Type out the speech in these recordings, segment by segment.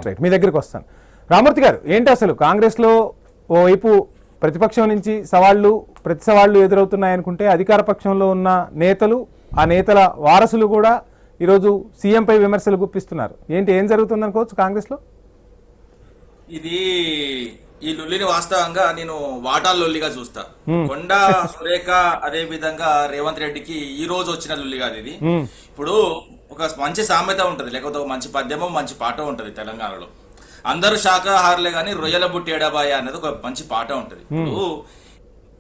Right, మీ దగ్గరికి వస్తాను. రామూర్తి గారు, ఏంటి అసలు కాంగ్రెస్లో ఓవైపు ప్రతిపక్షం నుంచి ప్రతి సవాళ్లు ఎదురవుతున్నాయనుకుంటే అధికార పక్షంలో ఉన్న నేతలు, ఆ నేతల వారసులు కూడా ఈరోజు సీఎంపై విమర్శలు గుప్పిస్తున్నారు. ఏం జరుగుతుంది అనుకోవచ్చు కాంగ్రెస్లో? ఈ లొల్లిని వాస్తవంగా నేను వాటాల లొల్లిగా చూస్తా. కొండా సురేఖ అదే విధంగా రేవంత్ రెడ్డికి ఈ రోజు వచ్చిన లొల్లి కాదు ఇది. ఇప్పుడు ఒక మంచి సామెత ఉంటది, లేకపోతే ఒక మంచి పద్యమో మంచి పాట ఉంటది తెలంగాణలో. అందరూ శాకాహారులే గాని రొయ్యల బుట్టి ఎడబాయ అనేది ఒక మంచి పాట ఉంటది. ఇప్పుడు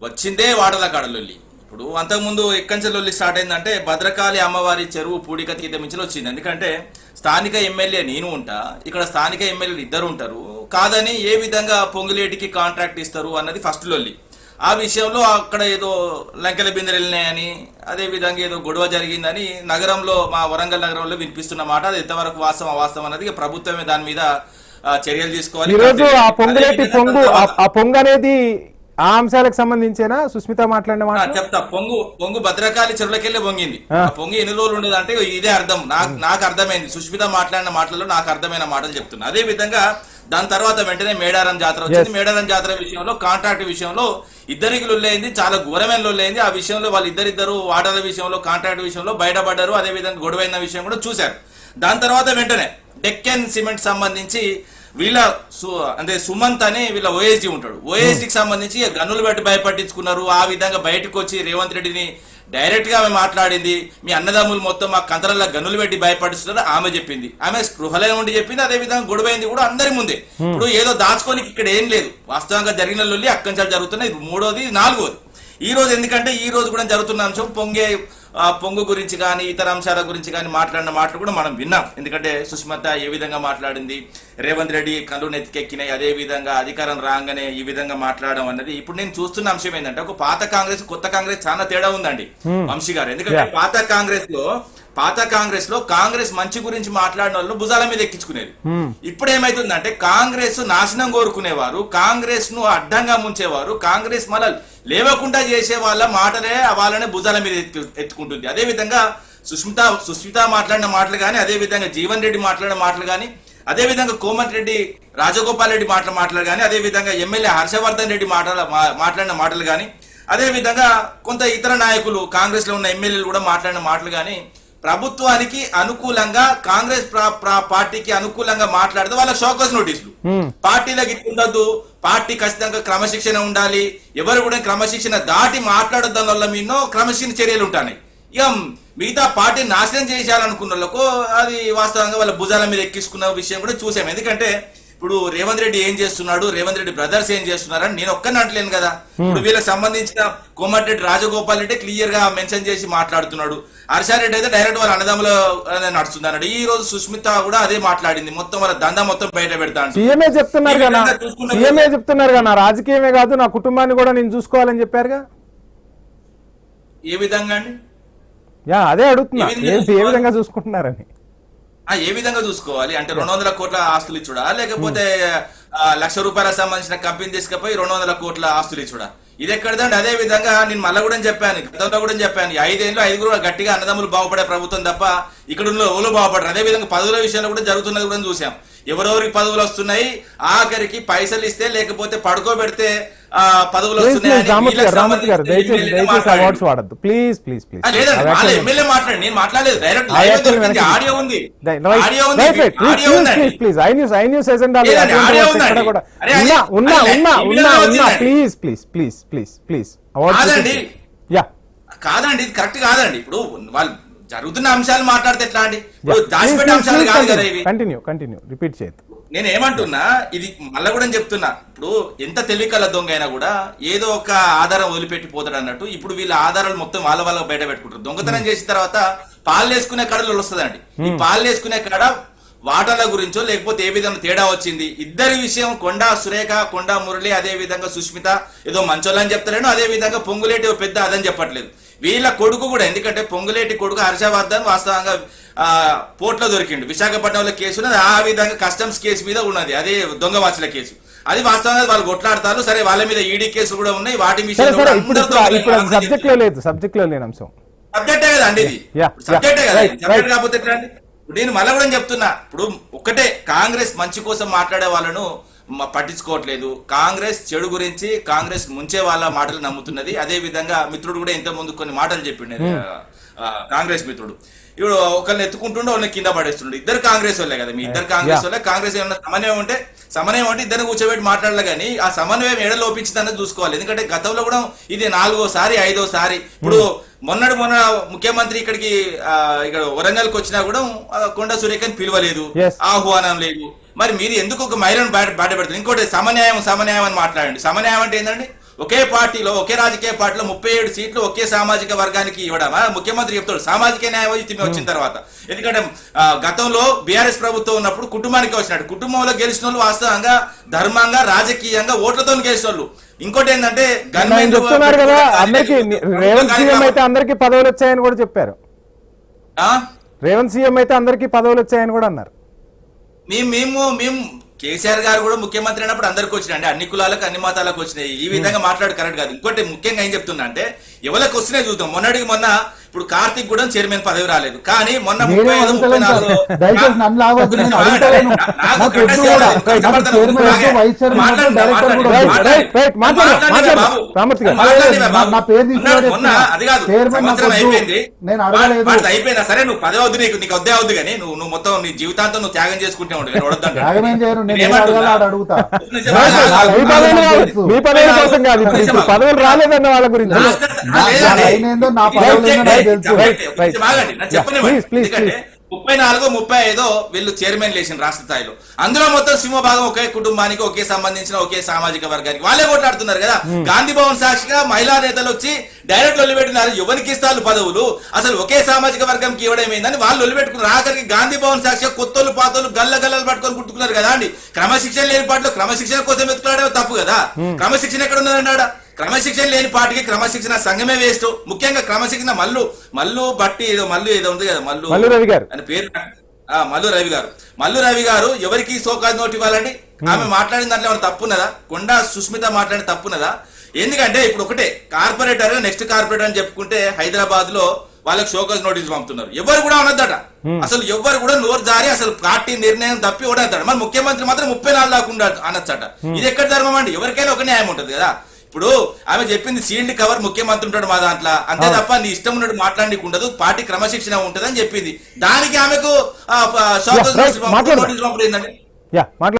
వచ్చిందే వాడల కాడ లొల్లి. ఇప్పుడు అంతకుముందు ఎక్కంచె లొల్లి స్టార్ట్ అయిందంటే భద్రకాళి అమ్మవారి చెరువు పూడిక తీత మించి వచ్చింది. ఎందుకంటే స్థానిక ఎమ్మెల్యే నేను ఉంటా, ఇక్కడ స్థానిక ఎమ్మెల్యేలు ఇద్దరు ఉంటారు కాదని ఏ విధంగా పొంగులేటికి కాంట్రాక్ట్ ఇస్తారు అన్నది ఫస్ట్ లొల్లి. ఆ విషయంలో అక్కడ ఏదో లంకెల బిందెలు వెళ్ళినాయని, అదే విధంగా ఏదో గొడవ జరిగిందని నగరంలో, మా వరంగల్ నగరంలో వినిపిస్తున్న మాట. అది ఎంతవరకు వాస్తవం అవాస్తవం అన్నది ప్రభుత్వమే దాని మీద చర్యలు తీసుకోవాలి. ఈరోజు ఆ పొంగులేటి పొంగు అనేది ఆ అంశాలకు సంబంధించేనా సుస్మిత మాట్లాడిన మాట? చెప్తా. పొంగు భద్రకాళి చెరువులకెళ్ళి పొంగింది. ఆ పొంగు ఎన్ని రోజులు ఉండదు అంటే ఇదే అర్థం. నాకు అర్థమైంది, సుస్మిత మాట్లాడిన మాటలలో నాకు అర్థమైన మాటలు చెప్తున్నా. అదే విధంగా దాని తర్వాత వెంటనే మేడారం జాతర వచ్చింది. మేడారం జాతర విషయంలో కాంట్రాక్ట్ విషయంలో ఇద్దరికి లొల్లైంది, చాలా ఘోరమైన లొల్లైంది. ఆ విషయంలో వాళ్ళు ఇద్దరు వాటర్ల విషయంలో, కాంట్రాక్ట్ విషయంలో బయటపడ్డారు. అదే విధంగా గొడవైన విషయం కూడా చూశారు. దాని తర్వాత వెంటనే డెక్కన్ సిమెంట్ సంబంధించి వీళ్ళ అంటే సుమంత్ అని వీళ్ళ ఓఎస్డీ ఉంటాడు. ఓఎస్డీకి సంబంధించి గన్నులు పెట్టి భయపట్టించుకున్నారు. ఆ విధంగా బయటకు వచ్చి రేవంత్ రెడ్డిని డైరెక్ట్ గా ఆమె మాట్లాడింది. మీ అన్నదమ్ములు మొత్తం మా కంతరల్లో గన్నులు పెట్టి భయపడిస్తున్నారు ఆమె చెప్పింది. ఆమె స్పృహలో ఉండి చెప్పింది. అదే విధంగా గొడవైంది కూడా అందరి ముందే. ఇప్పుడు ఏదో దాచుకోనికి ఇక్కడ ఏం లేదు. వాస్తవంగా జరిగిన లొల్లి అక్కంచాలు జరుగుతున్నాయి. ఇది మూడోది, నాలుగోది ఈ రోజు. ఎందుకంటే ఈ రోజు కూడా జరుగుతున్న అంశం పొంగు గురించి కానీ ఇతర అంశాల గురించి కానీ మాట్లాడిన మాటలు కూడా మనం విన్నాం. ఎందుకంటే సుష్మిత ఏ విధంగా మాట్లాడింది, రేవంత్ రెడ్డి కళ్ళు నెత్తికెక్కినాయి, అదే విధంగా అధికారం రాగానే ఈ విధంగా మాట్లాడడం అన్నది ఇప్పుడు నేను చూస్తున్న అంశం ఏంటంటే ఒక పాత కాంగ్రెస్ కొత్త కాంగ్రెస్ చాలా తేడా ఉందండి వంశీ గారు. ఎందుకంటే పాత కాంగ్రెస్ లో కాంగ్రెస్ మంచి గురించి మాట్లాడిన వాళ్ళు భుజాల మీద ఎక్కించుకునేది. ఇప్పుడు ఏమైతుందంటే కాంగ్రెస్ నాశనం కోరుకునేవారు, కాంగ్రెస్ ను అడ్డంగా ముంచేవారు, కాంగ్రెస్ మళ్ళీ లేవకుండా చేసే వాళ్ళ మాటలే వాళ్ళనే భుజాల మీద ఎత్తుకుంటుంది. అదే విధంగా సుస్మిత మాట్లాడిన మాటలు కానీ, అదే విధంగా జీవన్ రెడ్డి మాట్లాడిన మాటలు కానీ, అదే విధంగా కోమటిరెడ్డి రాజగోపాల్ రెడ్డి మాటలు కానీ, అదే విధంగా ఎమ్మెల్యే హర్షవర్ధన్ రెడ్డి మాట్లాడిన మాటలు కానీ, అదే విధంగా కొంత ఇతర నాయకులు కాంగ్రెస్ లో ఉన్న ఎమ్మెల్యేలు కూడా మాట్లాడిన మాటలు కానీ ప్రభుత్వానికి అనుకూలంగా, కాంగ్రెస్ పార్టీకి అనుకూలంగా మాట్లాడితే వాళ్ళ షోకస్ నోటీసులు. పార్టీలకు ఇట్లుండద్దు, పార్టీ ఖచ్చితంగా క్రమశిక్షణ ఉండాలి, ఎవరు కూడా క్రమశిక్షణ దాటి మాట్లాడడం వల్ల మీనో క్రమశిక్షణ చర్యలు ఉంటాయి. ఇక మిగతా పార్టీ నాశనం చేయాలనుకున్న వాళ్ళకు అది వాస్తవంగా వాళ్ళ భుజాల మీద ఎక్కించుకున్న విషయం కూడా చూసాం. ఎందుకంటే ఇప్పుడు రేవంత్ రెడ్డి ఏం చేస్తున్నాడు, రేవంత్ రెడ్డి బ్రదర్స్ ఏం చేస్తున్నారని నేను ఒక్కని అంటలేను కదా. ఇప్పుడు వీళ్ళకి సంబంధించిన కోమటిరెడ్డి రాజగోపాల్ రెడ్డి క్లియర్ గా మెన్షన్ చేసి మాట్లాడుతున్నాడు. హర్షారెడ్డి అయితే డైరెక్ట్ వాళ్ళ అన్నదమ్ముల నడుస్తుంది అన్నాడు. ఈ రోజు సుష్మిత కూడా అదే మాట్లాడింది. మొత్తం వాళ్ళ దందా మొత్తం బయట పెడతాను. సీఎంఏ చెప్తున్నారు కదా, నా రాజకీయమే కాదు నా కుటుంబాన్ని కూడా నేను చూసుకోవాలని చెప్పారుగా. ఏ విధంగా అండి? అదే అడుగుతున్నా, ఏ విధంగా చూసుకుంటున్నారని. ఏ విధంగా చూసుకోవాలి అంటే 200 కోట్ల ఆస్తులు ఇచ్చుడా, లేకపోతే ₹1,00,000 సంబంధించిన కంపెనీ తీసుకుపోయి 200 కోట్ల ఆస్తులు ఇచ్చుడా? ఇది ఎక్కడదండి? అదే విధంగా నేను మళ్ళీ కూడా చెప్పాను, గతంలో కూడా చెప్పాను, 5 ఏళ్ళు 5 గట్టిగా అన్నదమ్ములు బాగుపడే ప్రభుత్వం తప్ప ఇక్కడ ఉన్న ఓలు బాగుపడరు. అదే విధంగా పదవుల విషయంలో కూడా జరుగుతున్నది కూడా చూసాం. ఎవరెవరికి పదవులు వస్తున్నాయి, ఆఖరికి పైసలు ఇస్తే లేకపోతే పడుకోబెడితే పదవులు వస్తున్నాయి. ఎమ్మెల్యే మాట్లాడి నేను మాట్లాడలేదు, డైరెక్ట్ ఆడియో ఉంది. కాదండి, ఇది కరెక్ట్ కాదండి. ఇప్పుడు వాళ్ళు జరుగుతున్న అంశాలు మాట్లాడితే ఎట్లా అండి? దాచిపెట్టే అంశాలు కాదు కదా ఇవి. కంటిన్యూ రిపీట్ చేయొద్దు. నేను ఏమంటున్నా, ఇది మళ్ళా కూడా చెప్తున్నా, ఇప్పుడు ఎంత తెలివికల దొంగ అయినా కూడా ఏదో ఒక ఆధారం వదిలిపెట్టి పోతాడు అన్నట్టు. ఇప్పుడు వీళ్ళ ఆధారాలు మొత్తం వాళ్ళ బయట పెట్టుకుంటారు. దొంగతనం చేసిన తర్వాత పాలు వేసుకునే కాడలు వస్తుందండి. ఈ పాలు వేసుకునే కాడ వాటాల గురించో లేకపోతే ఏ విధంగా తేడా వచ్చింది, ఇద్దరి విషయం కొండా సురేఖ, కొండా మురళి, అదే విధంగా సుష్మిత ఏదో మంచోళ్ళని చెప్తారేనో, అదే విధంగా పొంగులేటి పెద్ద అదని చెప్పట్లేదు. వీళ్ళ కొడుకు కూడా, ఎందుకంటే పొంగులేటి కొడుకు హర్షవర్ధన్ వాస్తవంగా పోర్ట్లో దొరికిండు. విశాఖపట్నంలో కేసు ఉన్నది, ఆ విధంగా కస్టమ్స్ కేసు మీద ఉన్నది, అదే దొంగ వాచుల కేసు. అది వాస్తవంగా వాళ్ళు కొట్లాడతారు. సరే, వాళ్ళ మీద ఈడీ కేసులు కూడా ఉన్నాయి. వాటి విషయంలో సబ్జెక్టే కదా అండి, ఇది సబ్జెక్టే కదా. సబ్జెక్ట్ కాకపోతే ఎట్లా అండి? నేను మళ్ళీ కూడా చెప్తున్నా, ఇప్పుడు ఒకటే, కాంగ్రెస్ మంచి కోసం మాట్లాడే వాళ్ళను పట్టించుకోవట్లేదు, కాంగ్రెస్ చెడు గురించి కాంగ్రెస్ ముంచే వాళ్ళ మాటలు నమ్ముతున్నది. అదే విధంగా మిత్రుడు కూడా ఇంత ముందు కొన్ని మాటలు చెప్పిండు, కాంగ్రెస్ మిత్రుడు. ఇప్పుడు ఒకరిని ఎత్తుకుంటుండే వాళ్ళని కింద పడేస్తుండే. ఇద్దరు కాంగ్రెస్ వాళ్ళే కదా, మీ ఇద్దరు కాంగ్రెస్ వాళ్ళే. కాంగ్రెస్ ఏమన్నా సమన్వయం అంటే ఇద్దరు కూర్చోబెట్టి మాట్లాడాలి, కానీ ఆ సమన్వయం ఎడ లోపించిందని చూసుకోవాలి. ఎందుకంటే గతంలో కూడా ఇది 4వ సారి 5వ సారి. ఇప్పుడు మొన్న ముఖ్యమంత్రి ఇక్కడికి ఇక్కడ వరంగల్కి వచ్చినా కూడా కొండా సురేఖని పిలవలేదు, ఆహ్వానం లేదు. మరి మీరు ఎందుకు ఒక మహిళను బయట పెడతారు? ఇంకోటి సమన్యాయం అని మాట్లాడండి. సమన్యాయం అంటే ఏంటండి? ఒకే పార్టీలో, ఒకే రాజకీయ పార్టీలో 37 సీట్లు ఒకే సామాజిక వర్గానికి ఇవ్వడమా? ముఖ్యమంత్రి చెప్తాడు సామాజిక న్యాయం వచ్చిన తర్వాత. ఎందుకంటే గతంలో బీఆర్ఎస్ ప్రభుత్వం ఉన్నప్పుడు కుటుంబానికి వచ్చినాడు. కుటుంబంలో గెలిచిన వాళ్ళు వాస్తవంగా ధర్మంగా రాజకీయంగా ఓట్లతో గెలిచిన వాళ్ళు. ఇంకోటి ఏంటంటే చెప్తున్నారు కదా, అందరికి రేవంత్ సీఎం అయితే అందరికి పదవులు వచ్చాయని కూడా చెప్పారు. రేవంత్ సీఎం అయితే అందరికి పదవులు వచ్చాయని కూడా అన్నారు. మేము కేసీఆర్ గారు కూడా ముఖ్యమంత్రి అయినప్పుడు అందరికి వచ్చినాయి, అన్ని కులాలకు అన్ని మతాలకు వచ్చినాయి. ఈ విధంగా మాట్లాడు కరెక్ట్ కాదు. ఇంకోటి ముఖ్యంగా ఏం చెప్తున్నా అంటే, ఎవరికి వస్తున్నాయి చూద్దాం. మొన్న ఇప్పుడు కార్తీక్ కూడా చైర్మన్ పదవి రాలేదు, కానీ మొన్న 35-34 అయిపోయినా సరే, నువ్వు పదవి వద్దు, నీకు వద్దే వద్దు, కానీ నువ్వు మొత్తం నీ జీవితాంతం నువ్వు త్యాగం చేసుకుంటే ఉండదు. పదవులు రాలేదన్న వాళ్ళ గురించి ఎందుకంటే 34-35 వీళ్ళు చైర్మన్ లేచిన రాష్ట్ర స్థాయిలో. అందులో మొత్తం సింహభాగం ఒకే కుటుంబానికి, ఒకే సంబంధించిన ఒకే సామాజిక వర్గానికి వాళ్ళే కొట్లాడుతున్నారు కదా. గాంధీ భవన్ సాక్షిగా మహిళా నేతలు వచ్చి డైరెక్ట్ వదిలిపెట్టినారు. ఎవరికి ఇస్తారు పదవులు? అసలు ఒకే సామాజిక వర్గంకి ఇవ్వడం ఏందని వాళ్ళు వదిలిపెట్టుకున్నారు. ఆఖరికి గాంధీ భవన్ సాక్షిగా కొత్తలు పాతలు గల్లలు పట్టుకొని కుట్టుకున్నారు కదా అండి. క్రమశిక్షణ లేని పాటలో క్రమశిక్షణ కోసం ఎత్తుకున్నాడే తప్పు కదా. క్రమశిక్షణ ఎక్కడ ఉన్నదన్నాడా? క్రమశిక్షణ లేని పార్టీకి క్రమశిక్షణ సంఘమే వేస్ట్. ముఖ్యంగా క్రమశిక్షణ మల్లు బట్టి ఏదో ఉంది కదా, మల్లు రవి గారు అని పేరు. మల్లు రవి గారు ఎవరికి సోకాజ్ నోట్ ఇవ్వాలండి? ఆమె మాట్లాడిన దాంట్లో ఏమైనా తప్పున్నదా? కొండా సుస్మిత మాట్లాడిన తప్పున్నదా? ఎందుకంటే ఇప్పుడు ఒకటే, కార్పొరేటర్ నెక్స్ట్ కార్పొరేటర్ అని చెప్పుకుంటే హైదరాబాద్ లో వాళ్ళకి షోకాజ్ నోటీస్ పంపుతున్నారు. ఎవరు కూడా అనొద్దట, అసలు ఎవరు కూడా నోరు జారి అసలు పార్టీ నిర్ణయం తప్పి ఓడతాడు. మరి ముఖ్యమంత్రి మాత్రం 34 దాకా అనొచ్చట. ఇది ఎక్కడ ధర్మం అండి? ఎవరికైనా ఒక న్యాయం ఉంటుంది కదా. ఇప్పుడు ఆమె చెప్పింది సీల్డ్ కవర్ ముఖ్యమంత్రి ఉంటాడు మా దాంట్లో, అంతే తప్ప నీ ఇష్టం ఉన్నట్టు మాట్లాడడానికి ఉండదు, పార్టీ క్రమశిక్షణ ఉంటది అని చెప్పింది. దానికి ఆమెకు